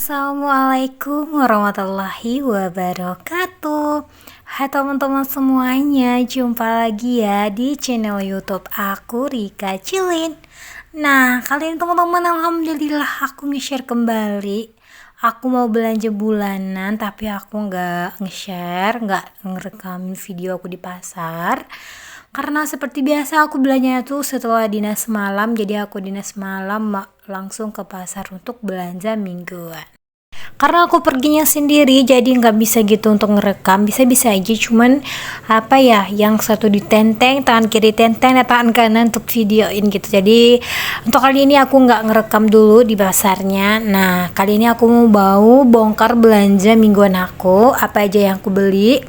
Assalamualaikum warahmatullahi wabarakatuh. Hai teman-teman semuanya, jumpa lagi ya di channel YouTube aku, Rika Cilin. Nah, kali ini teman-teman, alhamdulillah aku nge-share kembali. Aku mau belanja bulanan tapi aku nggak nge-share, nggak ngerekamin video aku di pasar. Karena seperti biasa aku belanjanya tuh setelah dinas malam, jadi aku dinas malam langsung ke pasar untuk belanja mingguan. Karena aku perginya sendiri jadi nggak bisa gitu untuk ngerekam, bisa-bisa aja, cuman apa ya, yang satu ditenteng, tangan kiri tenteng, tangan kanan untuk videoin gitu. Jadi untuk kali ini aku nggak ngerekam dulu di pasarnya. Nah, kali ini aku mau bongkar belanja mingguan aku, apa aja yang aku beli.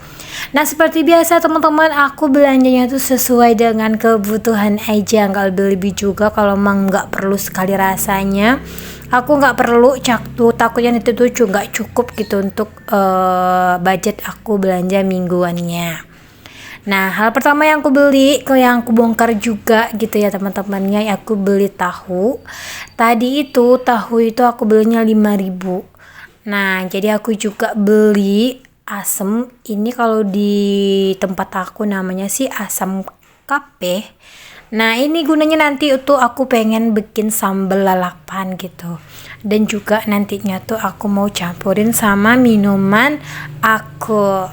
Nah, seperti biasa teman-teman, aku belanjanya tuh sesuai dengan kebutuhan aja, nggak lebih-lebih juga. Kalau emang nggak perlu sekali rasanya, aku nggak perlu takutnya itu tuh nggak cukup gitu untuk budget aku belanja mingguannya. Nah, hal pertama yang aku beli, yang aku bongkar juga gitu ya teman-temannya, aku beli tahu. Tadi itu tahu itu aku belinya 5.000. Nah, jadi aku juga beli asem. Ini kalau di tempat aku namanya sih asam kape. Nah, ini gunanya nanti itu aku pengen bikin sambal lalapan gitu. Dan juga nantinya tuh aku mau campurin sama minuman aku.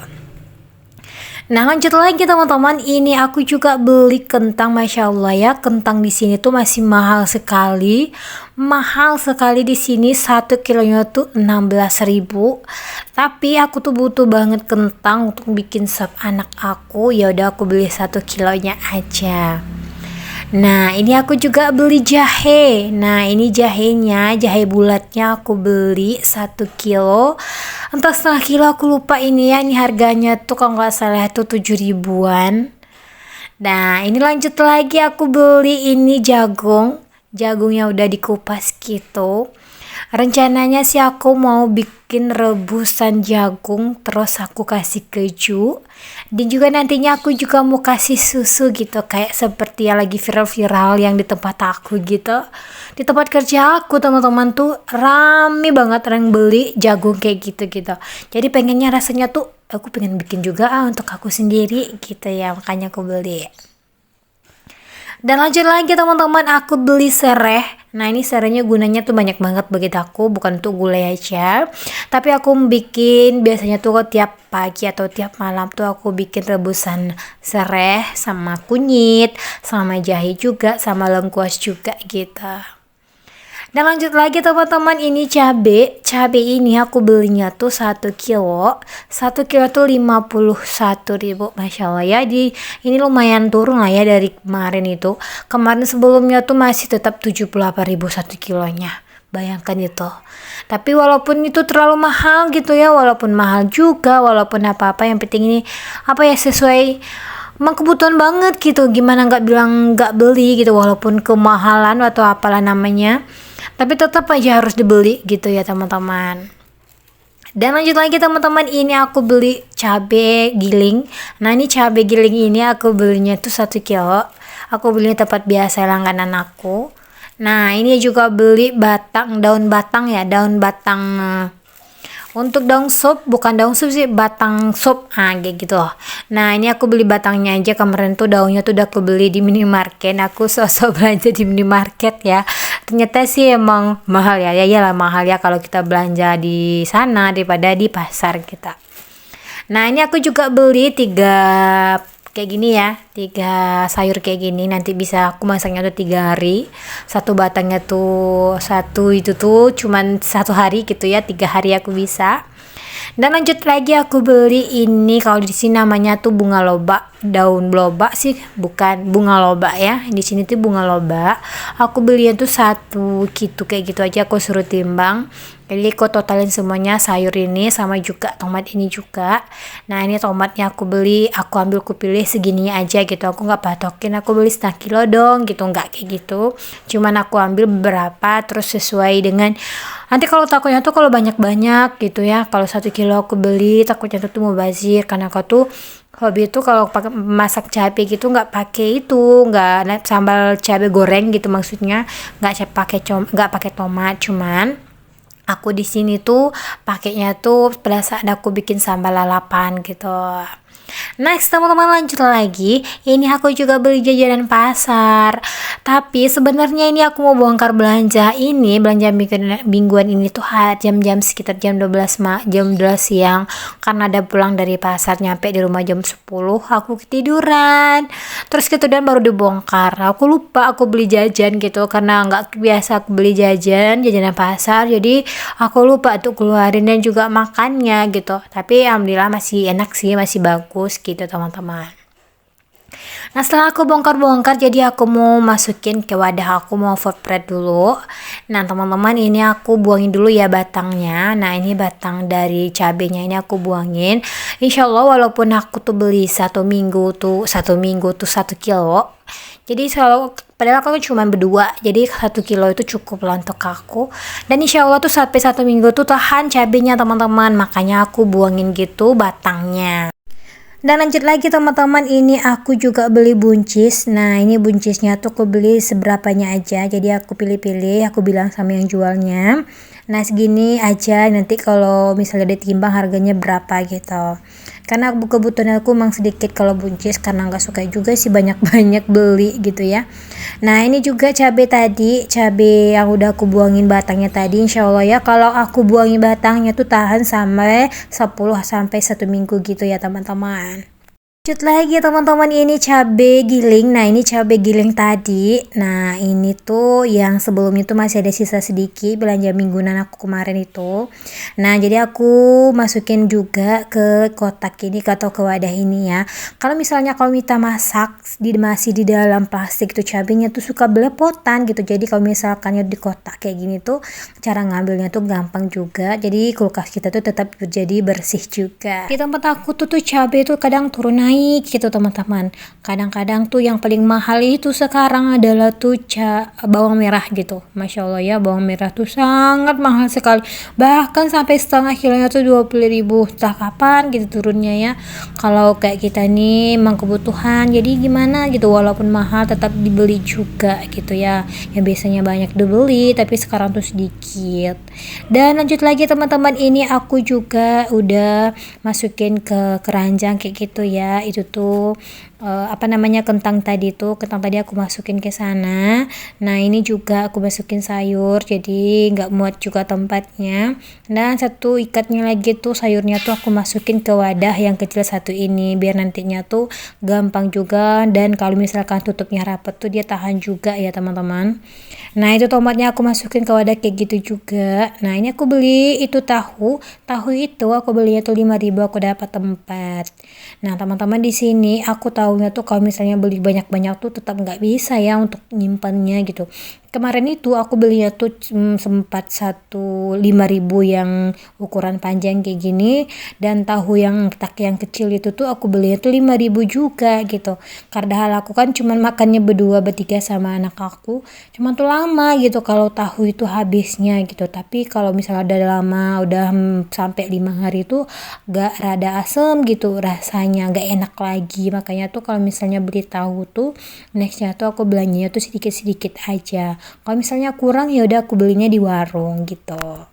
Nah, lanjut lagi teman-teman, ini aku juga beli kentang. Masya Allah ya, kentang di sini tuh masih mahal sekali. Mahal sekali di sini, 1 kilonya tuh 16.000. Tapi aku tuh butuh banget kentang untuk bikin sop anak aku. Ya udah aku beli 1 kilonya aja. Nah, ini aku juga beli jahe. Nah, ini jahenya, jahe bulatnya aku beli 1 kilo. Entah setengah kilo aku lupa ini ya. Ini harganya tuh kalau nggak salah itu 7.000-an. Nah, ini lanjut lagi aku beli ini jagung. Jagungnya udah dikupas gitu. Rencananya sih aku mau bikin rebusan jagung, terus aku kasih keju, dan juga nantinya aku juga mau kasih susu gitu, kayak seperti yang lagi viral-viral yang di tempat aku gitu. Di tempat kerja aku teman-teman tuh rame banget orang beli jagung kayak gitu. Jadi pengennya rasanya tuh aku pengen bikin juga untuk aku sendiri gitu ya, makanya aku beli. Dan lanjut lagi teman-teman, aku beli serai. Nah, ini serainya gunanya tuh banyak banget bagi aku, bukan untuk gulai aja. Tapi aku bikin biasanya tuh tiap pagi atau tiap malam tuh aku bikin rebusan serai sama kunyit, sama jahe juga, sama lengkuas juga gitu. Dan lanjut lagi teman-teman, ini cabe ini aku belinya tuh 1 kilo. 1 kilo tuh 51.000. Masya Allah ya, ini lumayan turun lah ya dari kemarin itu. Kemarin sebelumnya tuh masih tetap 78.000 1 kilonya. Bayangkan itu. Tapi walaupun itu terlalu mahal gitu ya, walaupun mahal juga, walaupun apa-apa, yang penting ini apa ya, sesuai emang kebutuhan banget gitu. Gimana nggak bilang nggak beli gitu, walaupun kemahalan atau apalah namanya, tapi tetap aja harus dibeli gitu ya teman-teman. Dan lanjut lagi teman-teman, ini aku beli cabai giling. Nah, ini cabai giling ini aku belinya tuh 1 kilo. Aku belinya tempat biasa langganan aku. Nah, ini juga beli daun batang ya, daun batang untuk daun sup, bukan daun sup sih, batang sup, kayak gitu loh. Nah, ini aku beli batangnya aja, kemarin tuh daunnya tuh udah aku beli di minimarket. Aku sosok belanja di minimarket ya. Ternyata sih emang mahal ya, lah mahal ya kalau kita belanja di sana daripada di pasar kita. Nah, ini aku juga beli 3 kayak gini ya, 3 sayur kayak gini, nanti bisa aku masaknya tuh 3 hari. Satu batangnya tuh satu itu tuh cuman 1 hari gitu ya, 3 hari aku bisa. Dan lanjut lagi aku beli ini, kalau di sini namanya tuh bunga loba, daun loba sih, bukan bunga loba ya. Di sini tuh bunga loba. Aku belinya tuh 1 gitu, kayak gitu aja aku suruh timbang. Jadi aku totalin semuanya, sayur ini sama juga tomat ini juga. Nah, ini tomatnya aku beli, aku ambil, aku pilih segini aja gitu. Aku nggak patokin aku beli 1/2 kilo dong gitu, nggak kayak gitu. Cuman aku ambil beberapa terus sesuai dengan, nanti kalau takutnya tuh kalau banyak-banyak gitu ya, kalau 1 kilo aku beli takutnya tuh mau bazir, karena aku tuh hobi itu kalau pakai masak cabai gitu nggak pakai itu, nggak sambal cabai goreng gitu, maksudnya nggak pakai tomat, cuman Aku di sini tuh pakainya tuh pada saat aku bikin sambal lalapan gitu. Next, teman-teman lanjut lagi. Ini aku juga beli jajanan pasar. Tapi sebenarnya ini aku mau bongkar belanja ini, belanja mingguan ini tuh jam-jam sekitar jam 12 jam 12 siang. Karena ada pulang dari pasar, nyampe di rumah jam 10, aku ketiduran. Terus gitu dan baru dibongkar. Aku lupa aku beli jajan gitu karena nggak biasa aku beli jajanan pasar. Jadi aku lupa tuh keluarin dan juga makannya gitu. Tapi alhamdulillah masih enak sih, masih bagus gitu teman-teman. Nah setelah aku bongkar-bongkar, jadi aku mau masukin ke wadah, aku mau foodprep dulu. Nah teman-teman, ini aku buangin dulu ya batangnya. Nah ini batang dari cabenya ini aku buangin. Insya Allah walaupun aku tuh beli satu minggu tuh 1 kilo. Jadi selalu padahal aku cuma berdua, jadi 1 kilo itu cukup lah untuk aku. Dan insya Allah tuh sampai 1 minggu tuh tahan cabenya teman-teman, makanya aku buangin gitu batangnya. Dan lanjut lagi teman-teman, ini aku juga beli buncis. Nah ini buncisnya tuh aku beli seberapanya aja, jadi aku pilih-pilih, aku bilang sama yang jualnya, nah segini aja, nanti kalau misalnya ditimbang harganya berapa gitu. Karena kebutuhan aku emang sedikit kalau buncis, karena nggak suka juga sih banyak-banyak beli gitu ya. Nah ini juga cabai tadi, cabai yang udah aku buangin batangnya tadi, insya Allah ya kalau aku buangin batangnya tuh tahan sampai 10 sampai 1 minggu gitu ya teman-teman. Lanjut lagi teman-teman, ini cabai giling. Nah ini cabai giling tadi, nah ini tuh yang sebelumnya tuh masih ada sisa sedikit belanja mingguan aku kemarin itu. Nah jadi aku masukin juga ke kotak ini atau ke wadah ini ya. Kalau misalnya kalau kita masak masih di dalam plastik tuh cabenya tuh suka belepotan gitu. Jadi kalau misalkan di kotak kayak gini tuh cara ngambilnya tuh gampang juga. Jadi kulkas kita tuh tetap jadi bersih juga. Di tempat aku tuh cabai tuh kadang turun naik gitu teman-teman. Kadang-kadang tuh yang paling mahal itu sekarang adalah tuh bawang merah gitu. Masya Allah ya, bawang merah tuh sangat mahal sekali. Bahkan sampai setengah kilonya tuh 20.000. Entah kapan gitu turunnya ya. Kalau kayak kita nih emang kebutuhan, jadi gimana gitu, walaupun mahal tetap dibeli juga gitu ya. Yang biasanya banyak dibeli tapi sekarang tuh sedikit. Dan lanjut lagi teman-teman, ini aku juga udah masukin ke keranjang kayak gitu ya. Itu tuh kentang tadi aku masukin ke sana. Nah ini juga aku masukin sayur, jadi nggak muat juga tempatnya. Dan satu ikatnya lagi tuh sayurnya tuh aku masukin ke wadah yang kecil satu ini, biar nantinya tuh gampang juga, dan kalau misalkan tutupnya rapet tuh dia tahan juga ya teman-teman. Nah itu tomatnya aku masukin ke wadah kayak gitu juga. Nah ini aku beli itu tahu itu aku belinya tuh 5.000, aku dapat tempat. Nah teman-teman, di sini aku tahunya tuh kalau misalnya beli banyak-banyak tuh tetap nggak bisa ya untuk nyimpannya gitu. Kemarin itu aku belinya tuh sempat 5.000 yang ukuran panjang kayak gini, dan tahu yang kecil itu tuh aku belinya tuh 5.000 juga gitu. Karena hal aku kan cuman makannya berdua bertiga sama anak aku, cuman tuh lama gitu kalau tahu itu habisnya gitu. Tapi kalau misalnya udah lama, udah sampai 5 hari tuh gak rada asem gitu rasanya, gak enak lagi. Makanya tuh kalau misalnya beli tahu tuh nextnya tuh aku belanjanya tuh sedikit-sedikit aja. Kalau misalnya kurang ya udah aku belinya di warung gitu.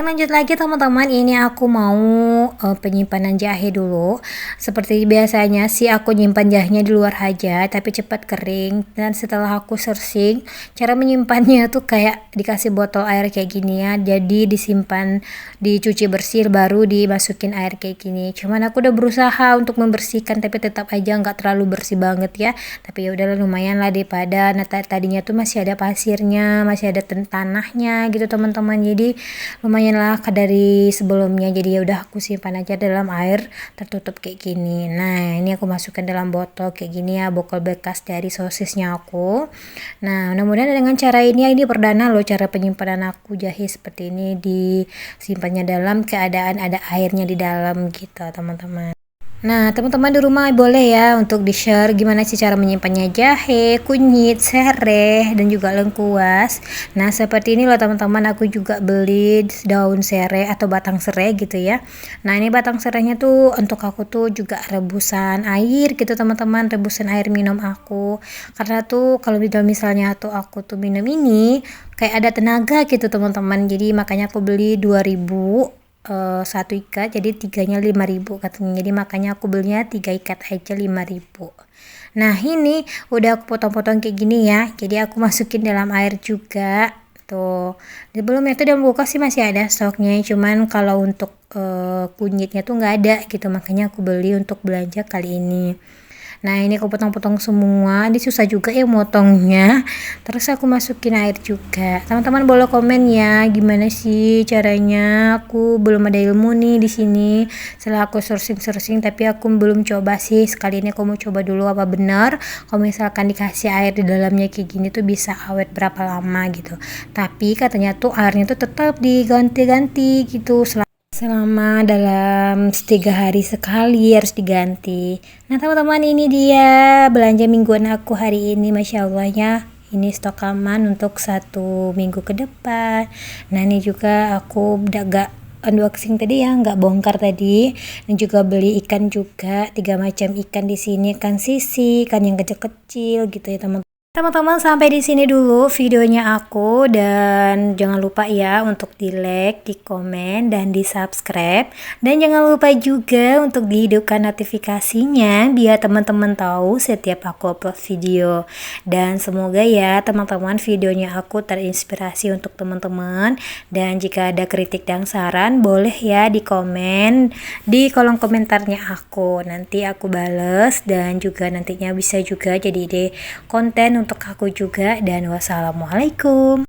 Lanjut lagi teman-teman, ini aku mau penyimpanan jahe dulu. Seperti biasanya sih aku nyimpan jahenya di luar aja, tapi cepat kering. Dan setelah aku searching, cara menyimpannya tuh kayak dikasih botol air kayak gini ya. Jadi disimpan, dicuci bersih, baru dimasukin air kayak gini. Cuman aku udah berusaha untuk membersihkan, tapi tetap aja nggak terlalu bersih banget ya. Tapi ya udahlah, lumayan lah daripada tadinya tuh masih ada pasirnya, masih ada tanahnya gitu teman-teman. Jadi lumayan lah dari sebelumnya. Jadi ya udah aku simpan aja dalam air tertutup kayak gini. Nah ini aku masukkan dalam botol kayak gini ya, botol bekas dari sosisnya aku. Nah mudah-mudahan dengan cara ini perdana loh cara penyimpanan aku jahe seperti ini, disimpannya dalam keadaan ada airnya di dalam gitu teman-teman. Nah, teman-teman di rumah boleh ya untuk di-share gimana sih cara menyimpannya jahe, kunyit, sereh, dan juga lengkuas. Nah, seperti ini loh teman-teman, aku juga beli daun sereh atau batang sereh gitu ya. Nah, ini batang serehnya tuh untuk aku tuh juga rebusan air gitu teman-teman, rebusan air minum aku. Karena tuh kalau misalnya tuh aku tuh minum ini kayak ada tenaga gitu teman-teman. Jadi makanya aku beli 2000 satu ikat, jadi tiganya 5.000 katanya, jadi makanya aku belinya 3 ikat aja 5.000. Nah, ini udah aku potong-potong kayak gini ya, jadi aku masukin dalam air juga tuh. Sebelumnya tuh dalam kulkas sih masih ada stoknya, cuman kalau untuk kunyitnya tuh nggak ada gitu, makanya aku beli untuk belanja kali ini. Nah, ini aku potong-potong semua, ini susah juga ya motongnya. Terus aku masukin air juga. Teman-teman boleh komen ya, gimana sih caranya? Aku belum ada ilmu nih di sini. Setelah aku searching-searching, tapi aku belum coba sih. Sekali ini aku mau coba dulu apa benar. Kalau misalkan dikasih air di dalamnya kayak gini tuh bisa awet berapa lama gitu. Tapi katanya tuh airnya tuh tetap diganti-ganti gitu. Selama dalam 3 hari sekali harus diganti. Nah teman-teman, ini dia belanja mingguan aku hari ini, Masya Allah ya. Ini stok aman untuk 1 minggu ke depan. Nah ini juga aku udah gak unboxing tadi ya, nggak bongkar tadi. Dan juga beli ikan juga, 3 macam ikan di sini, ikan sisi, ikan yang kecil-kecil gitu ya teman-teman. Teman-teman, sampai di sini dulu videonya aku, dan jangan lupa ya untuk di like, di komen, dan di subscribe, dan jangan lupa juga untuk dihidupkan notifikasinya biar teman-teman tahu setiap aku upload video. Dan semoga ya teman-teman videonya aku terinspirasi untuk teman-teman, dan jika ada kritik dan saran boleh ya di komen di kolom komentarnya aku, nanti aku bales, dan juga nantinya bisa juga jadi ide konten untuk aku juga. Dan wassalamualaikum.